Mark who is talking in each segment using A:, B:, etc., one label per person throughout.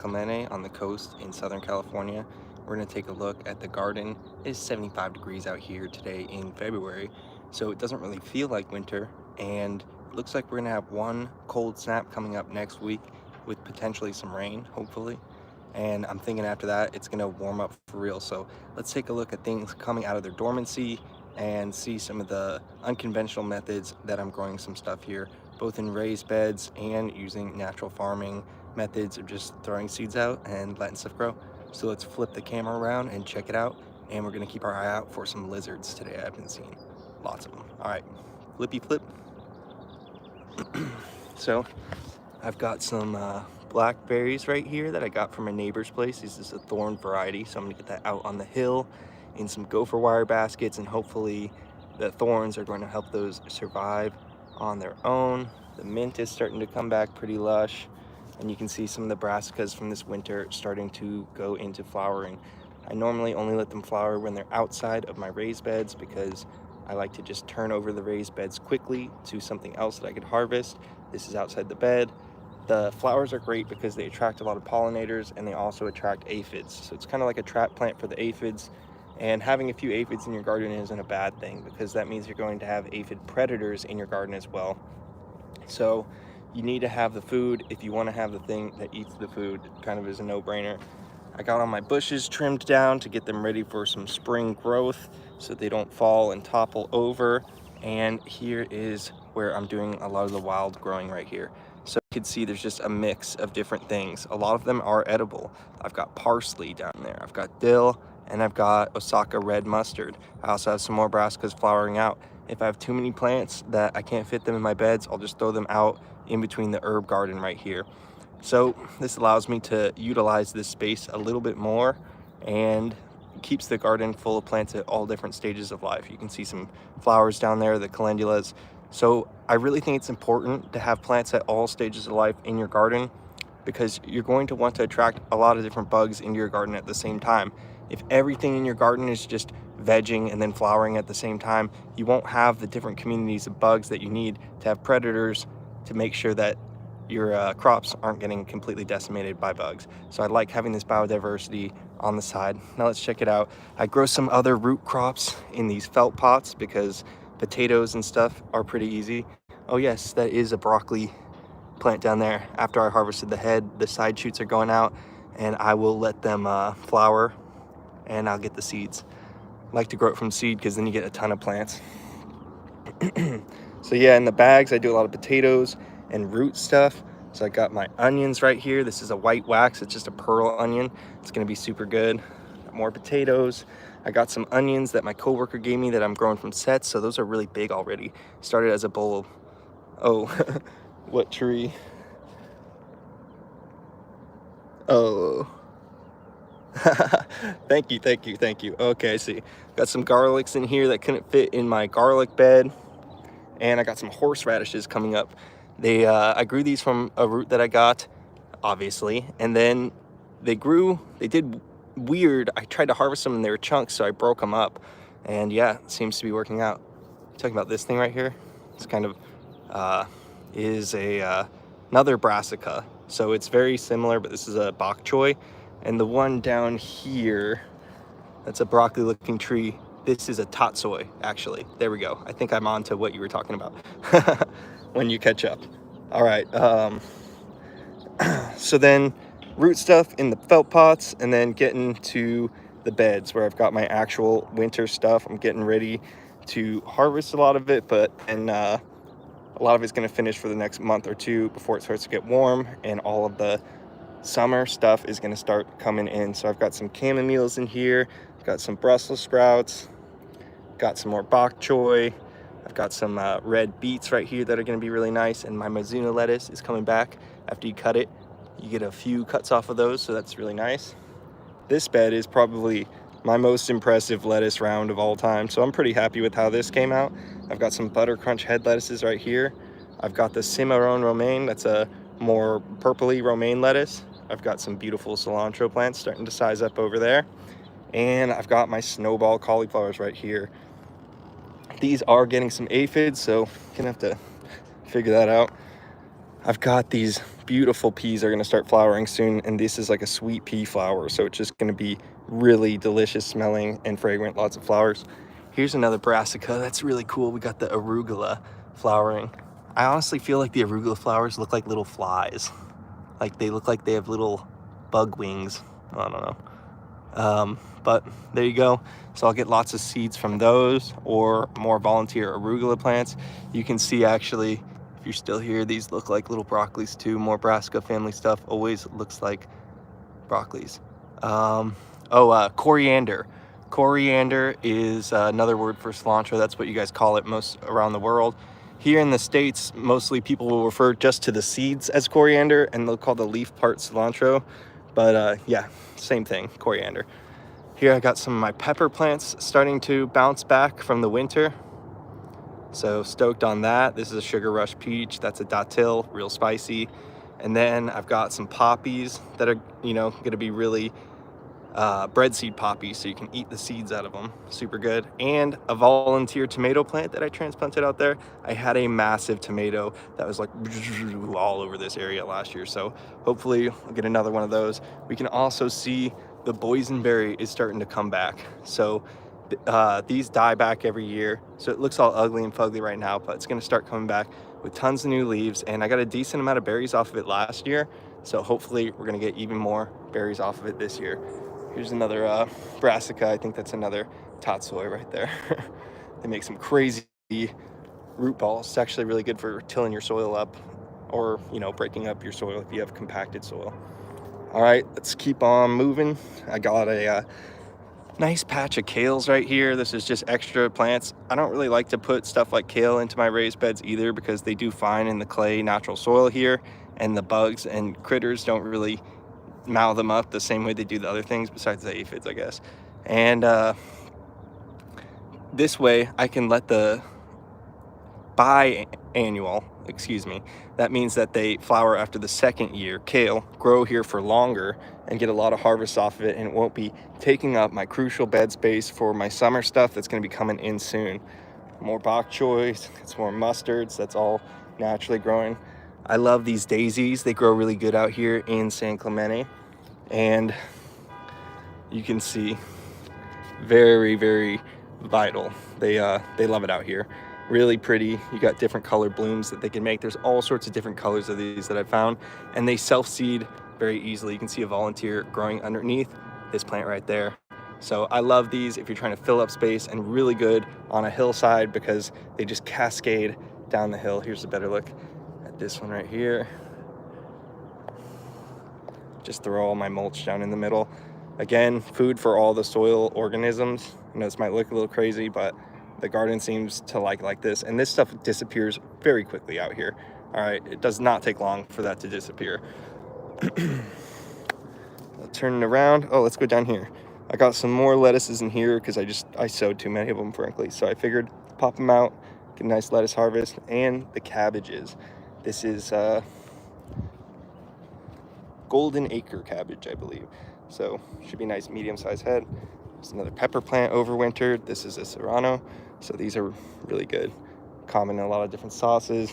A: Clemente on the coast in Southern California. We're going to take a look at the garden. It is 75 degrees out here today in February, so it doesn't really feel like winter, and it looks like we're going to have one cold snap coming up next week with potentially some rain, hopefully. And I'm thinking after that it's going to warm up for real. So let's take a look at things coming out of their dormancy and see some of the unconventional methods that I'm growing some stuff here, both in raised beds and using natural farming methods of just throwing seeds out and letting stuff grow. So let's flip the camera around and check it out, and we're gonna keep our eye out for some lizards today. I've been seeing lots of them. All right, flippy flip. So I've got some blackberries right here that I got from a neighbor's place. This is a thorn variety, so I'm gonna get that out on the hill in some gopher wire baskets, and hopefully the thorns are going to help those survive on their own. The mint is starting to come back pretty lush, and you can see some of the brassicas from this winter starting to go into flowering. I normally only let them flower when they're outside of my raised beds because I like to just turn over the raised beds quickly to something else that I could harvest. This is outside the bed. The flowers are great because they attract a lot of pollinators, and they also attract aphids. So it's kind of like a trap plant for the aphids. And having a few aphids in your garden isn't a bad thing, because that means you're going to have aphid predators in your garden as well. So you need to have the food if you want to have the thing that eats the food. It kind of is a no-brainer. I got all my bushes trimmed down to get them ready for some spring growth so they don't fall and topple over. And here is where I'm doing a lot of the wild growing right here. So you can see there's just a mix of different things. A lot of them are edible. I've got parsley down there, I've got dill, and I've got Osaka red mustard. I also have some more brassicas flowering out. If I have too many plants that I can't fit them in my beds, I'll just throw them out in between the herb garden right here. So this allows me to utilize this space a little bit more and keeps the garden full of plants at all different stages of life. You can see some flowers down there, the calendulas. So I really think it's important to have plants at all stages of life in your garden, because you're going to want to attract a lot of different bugs into your garden at the same time. If everything in your garden is just vegging and then flowering at the same time, you won't have the different communities of bugs that you need to have predators to make sure that your crops aren't getting completely decimated by bugs. So I like having this biodiversity on the side. Now let's check it out. I grow some other root crops in these felt pots because potatoes and stuff are pretty easy. Oh yes, that is a broccoli plant down there. After I harvested the head, the side shoots are going out, and I will let them flower, and I'll get the seeds. I like to grow it from seed because then you get a ton of plants. So yeah, in the bags I do a lot of potatoes and root stuff. So I got my onions right here. This is a white wax. It's just a pearl onion. It's gonna be super good. Got more potatoes. I got some onions that my coworker gave me that I'm growing from sets. So those are really big already. Started as a bowl of, oh, what tree? Oh. Thank you, thank you, thank you. Okay, I see. Got some garlics in here that couldn't fit in my garlic bed. And I got some horseradishes coming up. I grew these from a root that I got, obviously, and then they did weird. I tried to harvest them and they were chunks, so I broke them up, and yeah, it seems to be working out. Talking about this thing right here, it's kind of is another brassica, so it's very similar, but this is a bok choy. And the one down here, that's a broccoli looking tree. This is a tatsoi, actually. There we go. I think I'm on to what you were talking about when you catch up. All right. So then root stuff in the felt pots, and then getting to the beds where I've got my actual winter stuff. I'm getting ready to harvest a lot of it, but a lot of it's going to finish for the next month or two before it starts to get warm, and all of the summer stuff is going to start coming in. So I've got some chamomiles in here. I've got some Brussels sprouts, got some more bok choy. I've got some red beets right here that are going to be really nice, and my Mizuna lettuce is coming back. After you cut it, you get a few cuts off of those, so that's really nice. This bed is probably my most impressive lettuce round of all time, so I'm pretty happy with how this came out. I've got some butter crunch head lettuces right here. I've got the cimarron romaine, that's a more purpley romaine lettuce. I've got some beautiful cilantro plants starting to size up over there. And I've got my snowball cauliflowers right here. These are getting some aphids, so I'm gonna have to figure that out. I've got these beautiful peas are gonna start flowering soon, and this is like a sweet pea flower, so it's just gonna be really delicious smelling and fragrant, lots of flowers. Here's another brassica that's really cool. We got the arugula flowering. I honestly feel like the arugula flowers look like little flies. Like they look like they have little bug wings. I don't know. But there you go. So I'll get lots of seeds from those or more volunteer arugula plants. You can see actually, if you're still here, these look like little broccolis too. More brassica family stuff always looks like broccolis. Coriander. Coriander is another word for cilantro. That's what you guys call it most around the world. Here in the States, mostly people will refer just to the seeds as coriander, and they'll call the leaf part cilantro. But yeah, same thing, coriander. Here I got some of my pepper plants starting to bounce back from the winter. So stoked on that. This is a Sugar Rush peach. That's a datil, real spicy. And then I've got some poppies that are, gonna be really bread seed poppies, so you can eat the seeds out of them. Super good. And a volunteer tomato plant that I transplanted out there. I had a massive tomato that was like all over this area last year, so hopefully we'll get another one of those. We can also see the boysenberry is starting to come back. So these die back every year, so it looks all ugly and fugly right now, but it's going to start coming back with tons of new leaves, and I got a decent amount of berries off of it last year, so hopefully we're going to get even more berries off of it this year. Here's another brassica. I think that's another tatsoi right there. They make some crazy root balls. It's actually really good for tilling your soil up, or breaking up your soil if you have compacted soil. All right, let's keep on moving. I got a nice patch of kales right here. This is just extra plants. I don't really like to put stuff like kale into my raised beds either, because they do fine in the clay natural soil here, and the bugs and critters don't really mow them up the same way they do the other things besides the aphids, I guess. And this way I can let the biannual, that means that they flower after the second year, kale, grow here for longer and get a lot of harvest off of it, and it won't be taking up my crucial bed space for my summer stuff that's going to be coming in soon. More bok choys, it's more mustards, that's all naturally growing. I love these daisies. They grow really good out here in San Clemente, and you can see very, very vital. They love it out here. Really pretty. You got different colored blooms that they can make. There's all sorts of different colors of these that I found, and they self-seed very easily. You can see a volunteer growing underneath this plant right there. So I love these if you're trying to fill up space, and really good on a hillside because they just cascade down the hill. Here's a better look at this one right here. Just throw all my mulch down in the middle. Again, food for all the soil organisms. This might look a little crazy, but the garden seems to like this, and this stuff disappears very quickly out here. All right, it does not take long for that to disappear. Turning around, let's go down here. I got some more lettuces in here because I sowed too many of them, frankly, so I figured pop them out, get a nice lettuce harvest. And the cabbages. This is golden acre cabbage, I believe, so should be a nice medium-sized head. There's another pepper plant overwintered. This is a serrano, so these are really good, common in a lot of different sauces.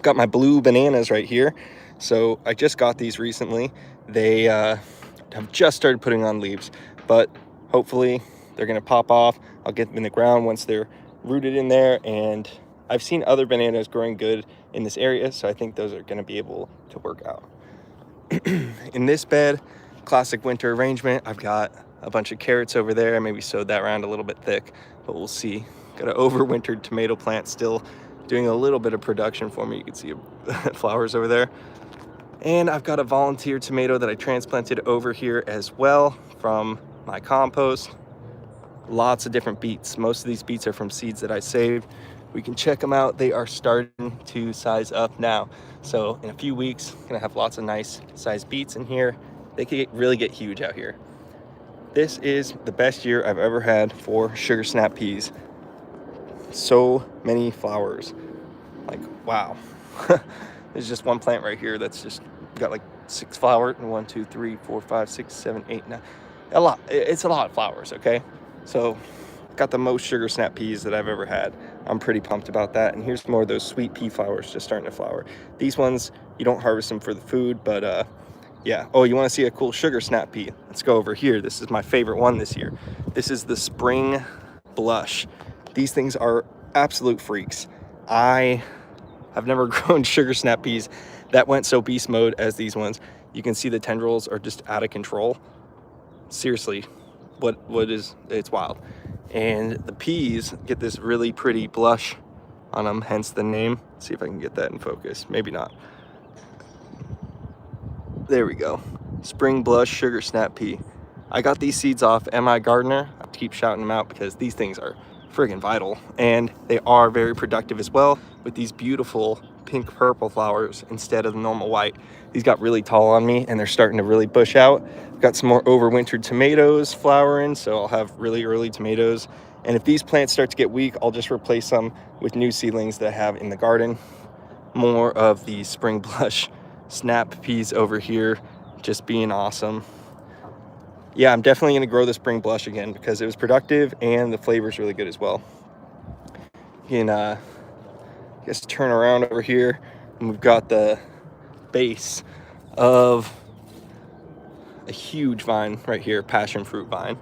A: Got my blue bananas right here. So I just got these recently. They have just started putting on leaves, but hopefully they're gonna pop off. I'll get them in the ground once they're rooted in there, and I've seen other bananas growing good in this area, so I think those are gonna be able to work out. In this bed, classic winter arrangement, I've got a bunch of carrots over there. I maybe sowed that around a little bit thick, but we'll see. Got an overwintered tomato plant still doing a little bit of production for me. You can see flowers over there. And I've got a volunteer tomato that I transplanted over here as well from my compost. Lots of different beets. Most of these beets are from seeds that I saved. We can check them out. They are starting to size up now. So in a few weeks, I'm gonna have lots of nice sized beets in here. They can really get huge out here. This is the best year I've ever had for sugar snap peas. So many flowers. Like, wow. There's just one plant right here that's just got like 6 flowers. 1, 2, 3, 4, 5, 6, 7, 8, 9. A lot. It's a lot of flowers, okay? So got the most sugar snap peas that I've ever had. I'm pretty pumped about that. And here's more of those sweet pea flowers just starting to flower. These ones You don't harvest them for the food, but yeah. Oh, you want to see a cool sugar snap pea? Let's go over here. This is my favorite one this year. This is the spring blush. These things are absolute freaks. I have never grown sugar snap peas that went so beast mode as these ones. You can see the tendrils are just out of control. Seriously, it's wild. And the peas get this really pretty blush on them, hence the name. Let's see if I can get that in focus. Maybe not. There we go. Spring blush sugar snap pea. I got these seeds off MI Gardener. I keep shouting them out because these things are friggin' vital, and they are very productive as well with these beautiful pink purple flowers instead of the normal white. These got really tall on me and they're starting to really bush out. I've got some more overwintered tomatoes flowering, so I'll have really early tomatoes. And if these plants start to get weak, I'll just replace them with new seedlings that I have in the garden. More of the spring blush snap peas over here, just being awesome. Yeah, I'm definitely gonna grow the spring blush again because it was productive and the flavor is really good as well. You can just turn around over here and we've got the base of a huge vine right here, passion fruit vine.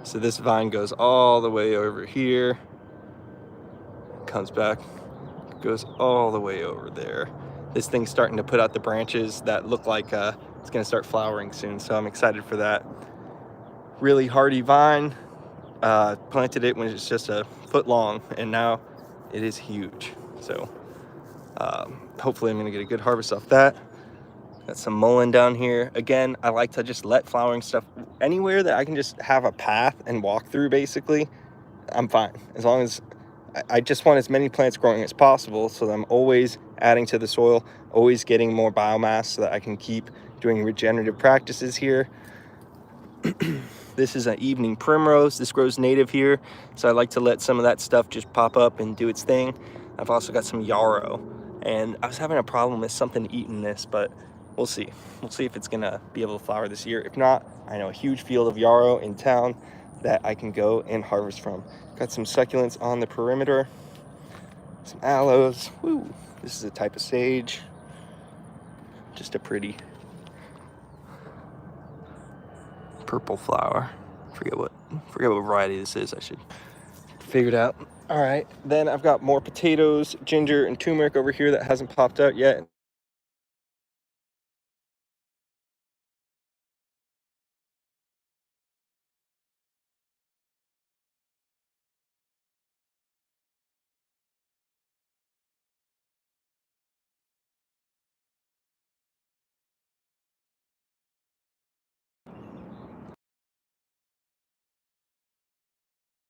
A: So this vine goes all the way over here, comes back, goes all the way over there. This thing's starting to put out the branches that look like it's gonna start flowering soon, so I'm excited for that. Really hardy vine. Planted it when it's just a foot long, and now it is huge. So hopefully I'm gonna get a good harvest off that. Got some mullein down here. Again, I like to just let flowering stuff anywhere that I can just have a path and walk through, basically. I'm fine. As long as I just want as many plants growing as possible, so that I'm always adding to the soil, always getting more biomass so that I can keep doing regenerative practices here. This is an evening primrose. This grows native here, so I like to let some of that stuff just pop up and do its thing. I've also got some yarrow, and I was having a problem with something eating this, but we'll see. We'll see if it's gonna be able to flower this year. If not, I know a huge field of yarrow in town that I can go and harvest from. Got some succulents on the perimeter, some aloes. Woo! This is a type of sage. Just a pretty purple flower. Forget what variety this is. I should figure it out. All right, then I've got more potatoes, ginger, and turmeric over here that hasn't popped out yet.